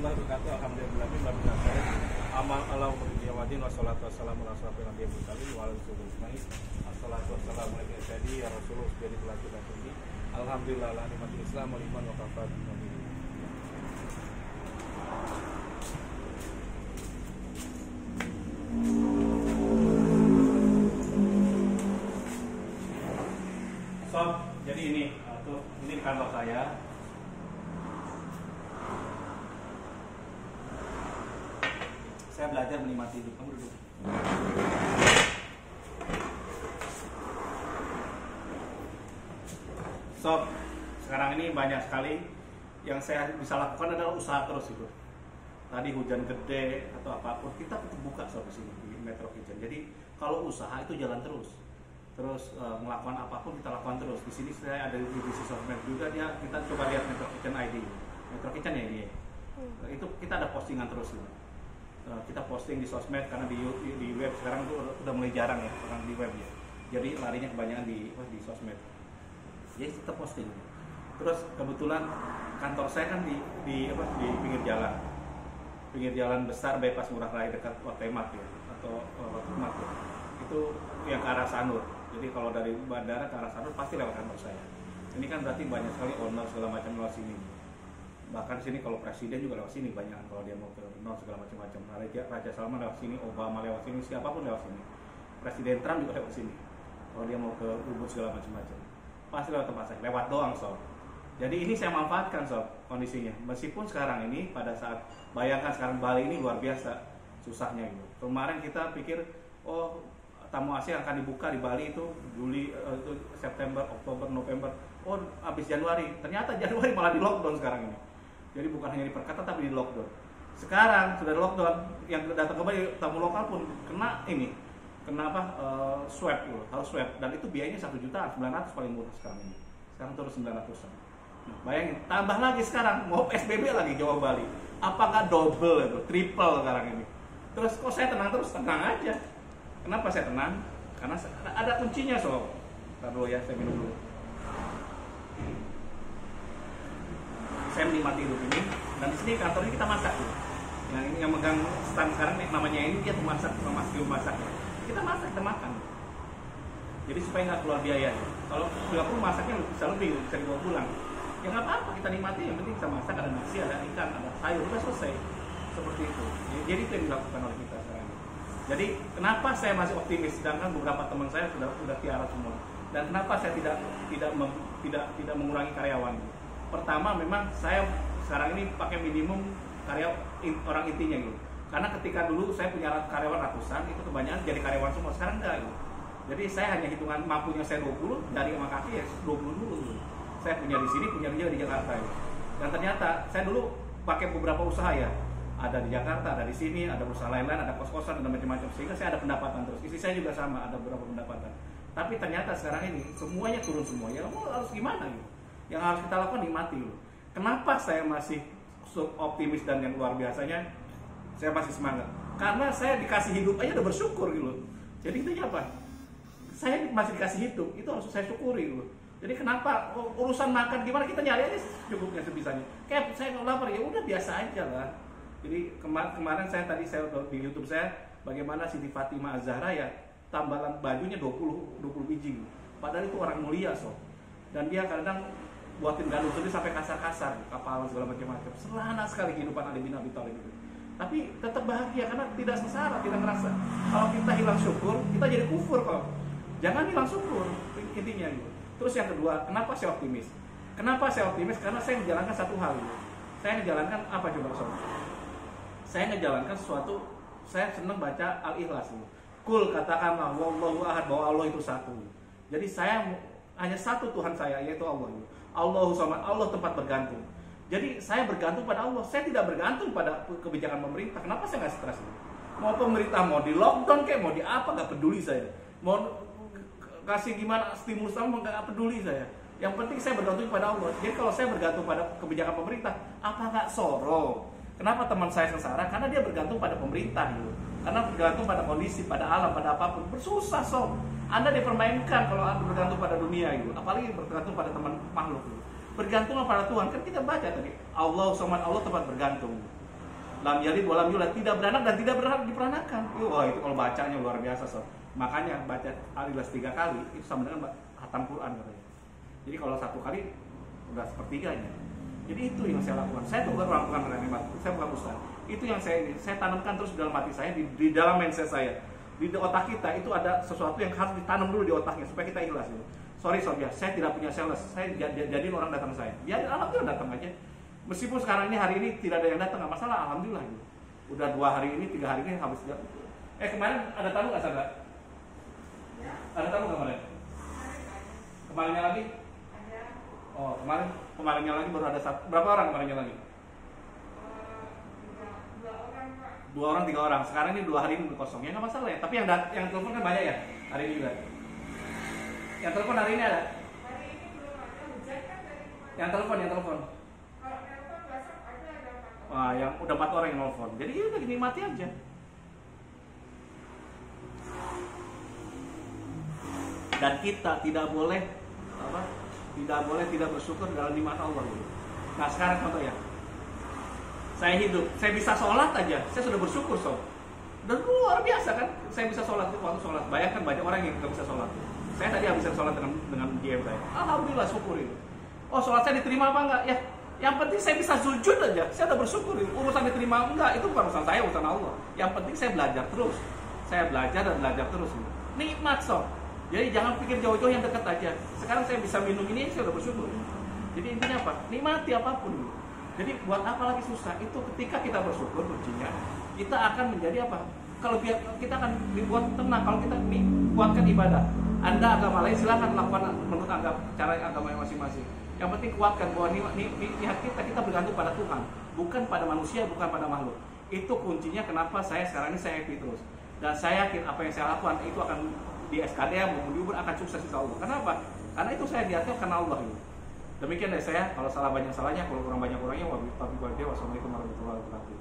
warahmatullahi wabarakatuh. Alhamdulillah. Amal ala umuriyawadin wassalatu wassalamu ala asrofil anbiya'i wal mursalin wa ala alihi ajmain. Assalatu wassalamu ala sayyidi ya rasulullah bihi tilatullahi. Alhamdulillah ala nikmatil islam wal iman wa kafat mu'minin. Sob, jadi ini kantor saya. Saya belajar menikmati hidup. Kamu duduk. Sob, sekarang ini banyak sekali yang saya bisa lakukan adalah usaha terus itu. Tadi hujan gede atau apapun kita tetap buka sob di sini di Metro Kitchen. Jadi kalau usaha itu jalan terus. Melakukan apapun kita lakukan terus. Di sini saya ada di divisi sosmed juga, kita coba lihat Metro Kitchen ID. Metro Kitchen ya ini. Itu kita ada postingan terus gitu. Kita posting di sosmed karena di web sekarang itu udah mulai jarang ya orang di web ya. Jadi larinya kebanyakan di sosmed. Jadi kita posting. Terus kebetulan kantor saya kan di pinggir jalan. Pinggir jalan besar bypass Ngurah Rai dekat Watemat ya atau Watemat ya. Itu yang ke arah Sanur. Jadi kalau dari bandara ke arah Sanur pasti lewat kantor saya. Ini kan berarti banyak sekali owner segala macam lewat sini. Bahkan sini kalau presiden juga lewat sini banyak kalau dia mau ke non segala macam-macam. Raja Salman lewat sini, Obama lewat sini, siapapun lewat sini. Presiden Trump juga lewat sini. Kalau dia mau ke Ubud segala macam-macam, pasti lewat tempat saya. Lewat doang sob. Jadi ini saya manfaatkan sob kondisinya. Meskipun sekarang ini pada saat bayangkan sekarang Bali ini luar biasa susahnya gitu. Kemarin kita pikir tamu asing akan dibuka di Bali itu Juli, September, Oktober, November. Habis Januari. Ternyata Januari malah di lockdown sekarang ini. Jadi bukan hanya diperketat tapi di lockdown. Sekarang sudah di lockdown, yang datang ke Bali tamu lokal pun kena swab gitu, harus swab dan itu biayanya 1.900.000 paling murah sekarang ini. Sekarang terus 900-an. Nah, bayangin, tambah lagi sekarang mau PSBB lagi Jawa Bali. Apakah double itu, triple sekarang ini? Terus kok saya tenang terus? Tenang aja. Kenapa saya tenang? Karena ada kuncinya sob. Ntar dulu ya, saya minum dulu. Saya menikmati hidup ini dan di sini kantor ini kita masak gitu. Yang megang stand sekarang nih, namanya ini dia pemasak, masak. Kita masak, kita makan. Jadi supaya nggak keluar biaya. Kalau nggak perlu masaknya bisa lebih, bisa dibawa pulang. Ya nggak apa-apa, kita nikmati. Yang penting kita masak, ada nasi, ada ikan, ada sayur, udah selesai. Seperti itu. Jadi itu yang dilakukan oleh kita sekarang ini. Jadi kenapa saya masih optimis sedangkan beberapa teman saya sudah tiara semua. Dan kenapa saya tidak mengurangi karyawan? Pertama memang saya sekarang ini pakai minimum orang intinya gitu. Karena ketika dulu saya punya karyawan ratusan, itu kebanyakan jadi karyawan semua, sekarang enggak gitu. Jadi saya hanya hitungan mampunya saya 20, dari sama kaki ya 20 dulu gitu. Saya punya di sini, punya dia di Jakarta gitu. Dan ternyata saya dulu pakai beberapa usaha ya. Ada di Jakarta, ada di sini, ada usaha lain-lain, ada kos-kosan, ada macam-macam. Sehingga saya ada pendapatan terus. Istri saya juga sama, ada beberapa pendapatan. Tapi ternyata sekarang ini semuanya turun semua. Ya harus gimana gitu. Yang harus kita lakukan nikmati loh. Kenapa saya masih optimis dan yang luar biasanya saya masih semangat? Karena saya dikasih hidup aja udah bersyukur gitu. Jadi intinya apa? Saya masih dikasih hidup, itu harus saya syukuri gitu. Jadi kenapa urusan makan gimana kita nyari aja cukupnya sebisanya. Kayak saya kalau lapar ya udah biasa aja lah. Jadi kemarin saya di YouTube saya bagaimana Siti Fatimah Az-Zahra ya tambalan bajunya 20 biji gitu. Padahal itu orang mulia sob. Dan dia kadang buatin gandum sendiri sampai kasar-kasar, kapal segala macam-macam. Sederhana sekali kehidupan Ali bin Abi Thalib itu. Tapi tetap bahagia karena tidak sengsara, tidak ngerasa. Kalau kita hilang syukur, kita jadi kufur kok. Jangan hilang syukur, intinya gitu. Terus yang kedua, kenapa saya optimis? Kenapa saya optimis? Karena saya menjalankan satu hal gitu. Saya menjalankan apa coba sob? Saya menjalankan sesuatu, saya senang baca Al-Ikhlas gitu. Kul katakanlah wallahu ahad, bahwa Allah itu satu. Jadi saya hanya satu Tuhan saya, yaitu Allah gitu. Allahu Samad, Allah tempat bergantung. Jadi saya bergantung pada Allah. Saya tidak bergantung pada kebijakan pemerintah. Kenapa saya nggak stres? Mau pemerintah mau di lockdown kayak mau di apa nggak peduli saya. Mau kasih gimana stimulus apa nggak peduli saya. Yang penting saya bergantung pada Allah. Jadi kalau saya bergantung pada kebijakan pemerintah, apa nggak soro? Kenapa teman saya sengsara? Karena dia bergantung pada pemerintah gitu. Karena bergantung pada kondisi, pada alam, pada apapun. Bersusah sob. Anda dipermainkan kalau Anda bergantung pada dunia gitu. Apalagi bergantung pada teman makhluk gitu. Bergantung pada Tuhan. Kan kita baca tadi Allah Samad, Allah tempat bergantung. lam yalid walam yulad, tidak beranak dan tidak diperanakan. Wah, itu kalau bacanya luar biasa, sob. Makanya baca Al-Ikhlas 3 kali itu sama dengan khatam Quran katanya. Jadi kalau 1 kali udah sepertiganya. Jadi itu yang saya lakukan. Saya tuh bukan orang hebat, saya bukan ustaz. Itu yang saya tanamkan terus dalam hati saya, di dalam mindset saya. Di otak kita itu ada sesuatu yang harus ditanam dulu di otaknya supaya kita ikhlas gitu. Sorry sob ya, saya tidak punya sales. Saya jadiin orang datang saya. Ya alhamdulillah datang aja. Meskipun sekarang ini hari ini tidak ada yang datang, nggak masalah, alhamdulillah gitu. Udah 2 hari ini, 3 hari ini habis. Kemarin ada tamu nggak Sandra? Ada tamu kemarin? Kemarinnya lagi? Oh, kemarinnya lagi baru ada berapa orang kemarinnya lagi? 2 orang, 3 orang. Sekarang ini 2 hari ini kosong. Ya nggak masalah ya. Tapi yang telepon kan banyak ya hari ini juga. Yang telepon hari ini ada? Hari ini belum ada, hujan kan dari kemarin. Yang telepon. Kalau telepon besok ada 4 orang. Wah, yang udah 4 orang yang telepon. Jadi ya udah nikmati aja. Dan kita tidak boleh tidak bersyukur dalam nikmat Allah gitu. Nah sekarang contoh ya, saya hidup, saya bisa sholat aja, saya sudah bersyukur sob. Dan luar biasa kan, saya bisa sholat waktu sholat. Bayangkan banyak orang yang nggak bisa sholat. Saya tadi habisan sholat dengan GM saya. Alhamdulillah syukur itu. Oh sholat saya diterima apa enggak? Ya, yang penting saya bisa sujud aja, saya udah bersyukur. Urusan diterima enggak itu bukan urusan saya, urusan Allah. Yang penting saya belajar terus. Saya belajar dan belajar terus. Nikmat sob. Jadi jangan pikir jauh-jauh, yang dekat aja. Sekarang saya bisa minum ini, saya udah bersyukur. Jadi intinya apa? Nikmati apapun. Jadi buat apa lagi susah? Itu ketika kita bersyukur kuncinya, kita akan menjadi apa? Kalau kita akan dibuat tenang. Kalau kita kuatkan ibadah. Anda agama lain silakan lakukan menurut cara agama yang masing-masing. Yang penting kuatkan bahwa niat kita bergantung pada Tuhan, bukan pada manusia, bukan pada makhluk. Itu kuncinya kenapa sekarang ini saya happy terus. Dan saya yakin apa yang saya lakukan itu akan di SKD maupun di Uber akan sukses insya Allah. Kenapa? Karena itu saya diatur karena Allah ini. Demikian dari saya. Kalau salah banyak salahnya, kalau kurang banyak kurangnya. Wassalamualaikum warahmatullahi wabarakatuh.